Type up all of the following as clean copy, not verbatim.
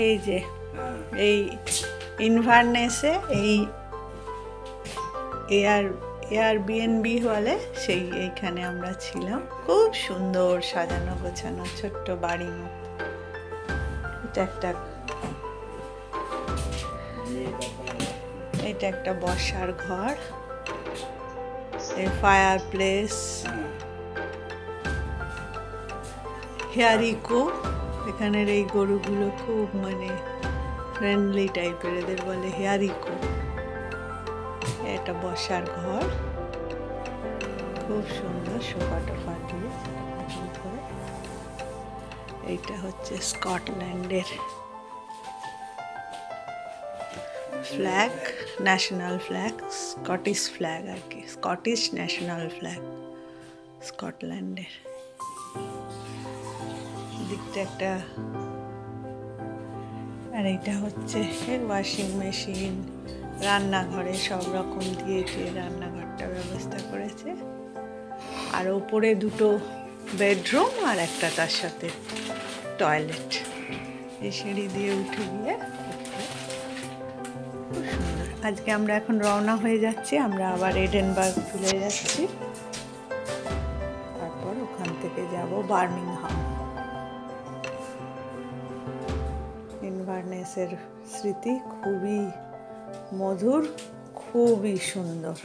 এই যে এই ইনভারনেসে এই এয়ারবিএনবি হলে সেই এইখানে আমরা ছিলাম। খুব সুন্দর সাজানো গোছানো ছোট্ট বাড়ি মতো। এটা একটা বসার ঘর, ফায়ার প্লেস, হেয়ারিকো। এখানের এই গরুগুলো খুব মানে ফ্রেন্ডলি টাইপের, এদের বলে হেয়ারিকো। এটা বসার ঘর, খুব সুন্দর সোফা টোফা দিয়ে। এইটা হচ্ছে স্কটল্যান্ডের flag, national flag, Scottish flag আর কি, স্কটিশ ন্যাশনাল ফ্ল্যাগ স্কটল্যান্ডের। দিকটা একটা, আর এইটা হচ্ছে ওয়াশিং মেশিন, রান্নাঘরে সব রকম দিয়ে রান্নাঘরটা ব্যবস্থা করেছে। আর ওপরে দুটো বেডরুম আর একটা তার সাথে টয়লেট। এই সিঁড়ি দিয়ে উঠে গিয়ে খুব সুন্দর। আজকে আমরা এখন রওনা হয়ে যাচ্ছি, আমরা আবার এডেনবার্গ চলে যাচ্ছি, তারপর ওখান থেকে যাব বার্মিংহাম। ইনভারনেসের স্মৃতি খুবই মধুর, খুবই সুন্দর।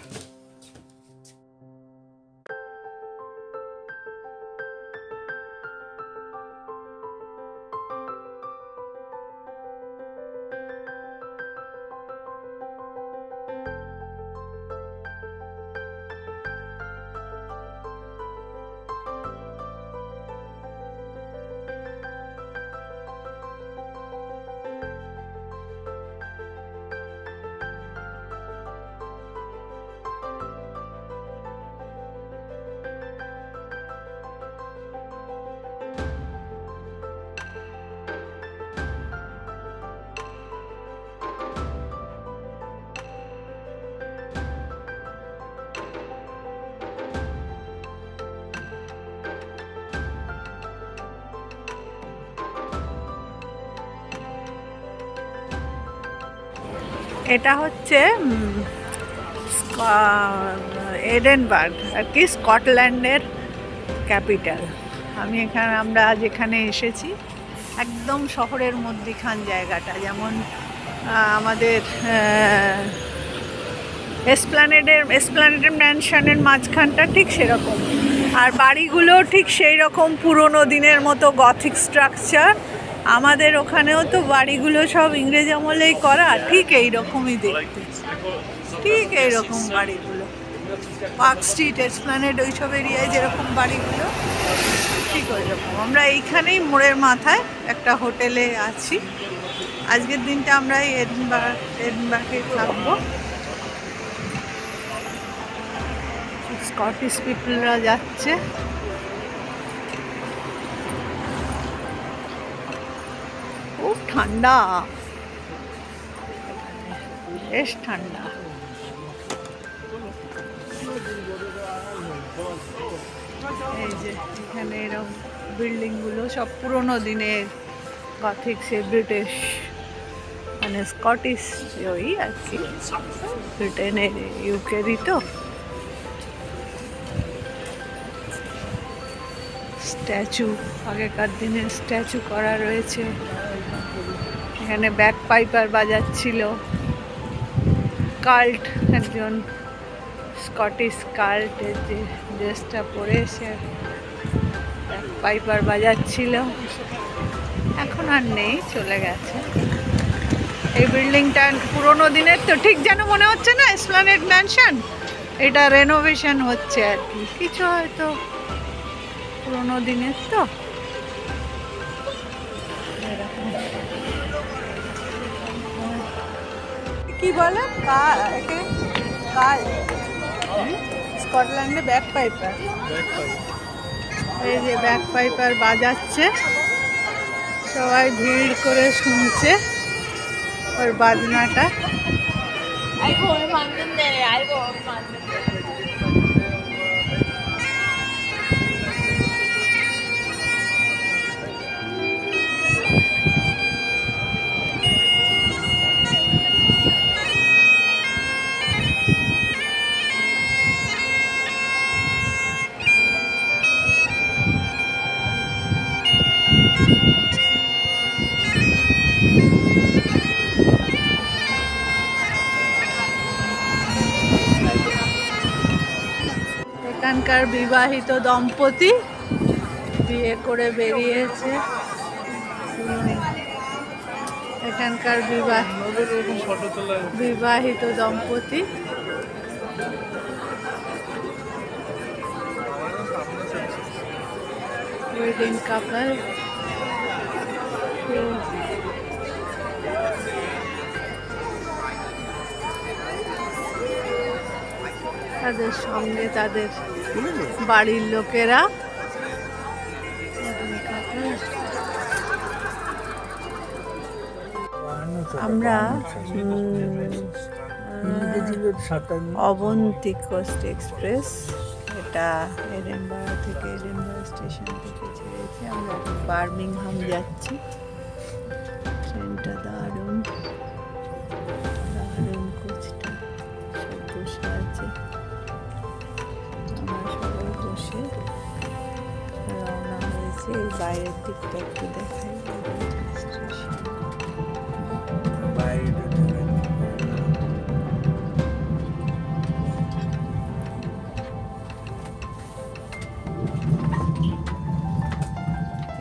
এটা হচ্ছে এডেনবার্গ আর কি, স্কটল্যান্ডের ক্যাপিটাল। আমরা আজ এখানে এসেছি, একদম শহরের মধ্যিখান জায়গাটা, যেমন আমাদের এসপ্ল্যানেডের ম্যানশনের মাঝখানটা ঠিক সেরকম, আর বাড়িগুলো ঠিক সেই রকম পুরনো দিনের মতো গথিক স্ট্রাকচার। আমাদের ওখানেও তো বাড়িগুলো সব ইংরেজ আমলেই করা, ঠিক এইরকমই দেখতে, ঠিক এইরকম বাড়িগুলো। পার্ক স্ট্রিট, এসপ্ল্যানেড, ওইসব এরিয়ায় যেরকম বাড়িগুলো ঠিক ওই রকম। আমরা এইখানেই মোড়ের মাথায় একটা হোটেলে আছি। আজকের দিনটা আমরা এডেনবার্গে থাকবো। স্কটিশ পিপলরা যাচ্ছে। খুব ঠান্ডা, বেশ ঠান্ডা। এই যে এখানে এরকম বিল্ডিংগুলো সব পুরোনো দিনের গথিক, সে ব্রিটিশ মানে স্কটিশ ওই আর কি, ব্রিটেনের ইউকেরই তো। স্ট্যাচু, আগেকার দিনের স্ট্যাচু করা রয়েছে। এখানে ব্যাক পাইপার বাজাচ্ছিল কাল্ট, একজন স্কটিশ কাল্টের যে ড্রেসটা পরে সে ব্যাক পাইপার বাজাচ্ছিল। এখন আর নেই, চলে গেছে। এই বিল্ডিংটা পুরোনো দিনের তো, ঠিক যেন মনে হচ্ছে না এসপ্ল্যানেড ম্যানশন। এটা রেনোভেশন হচ্ছে আর কি, কিছু হয়তো পুরোনো দিনের তো। কি বলে স্কটল্যান্ডে ব্যাক পাইপার, এই যে ব্যাক পাইপার বাজাচ্ছে, সবাই ভিড় করে শুনছে ওর বাজনাটা। এখানকার বিবাহিত দম্পতি বিয়ে করে বেরিয়েছে। এখানকার বিবাহিত দম্পতি ওয়েডিং কাপল। তাদের সঙ্গে তাদের বাড়ির লোকেরা। আমরা অবন্তি কোস্ট এক্সপ্রেস, এটা এডিনবরা থেকে, এডিনবরা স্টেশন থেকে ছেড়েছি। আমরা বার্মিংহাম যাচ্ছি। ট্রেনটা দারুণ দারুণ, কোচটা সব বসে আছে। আমরা সবাই বসে রওনা হয়েছে। এই বাইরের দিকটা একটু দেখাই।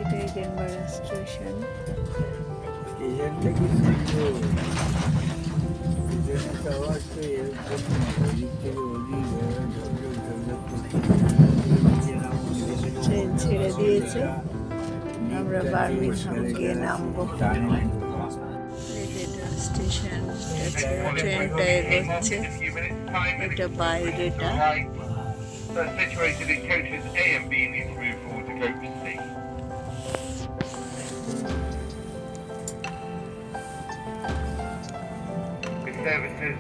এটা এডিনবরা স্টেশন। ট্রেন ছেড়ে দিয়েছে, আমরা বার্মিংহাম গিয়ে নামবো। স্টেশন, ট্রেনটা এগোচ্ছে। এটা বাইরেটা। Services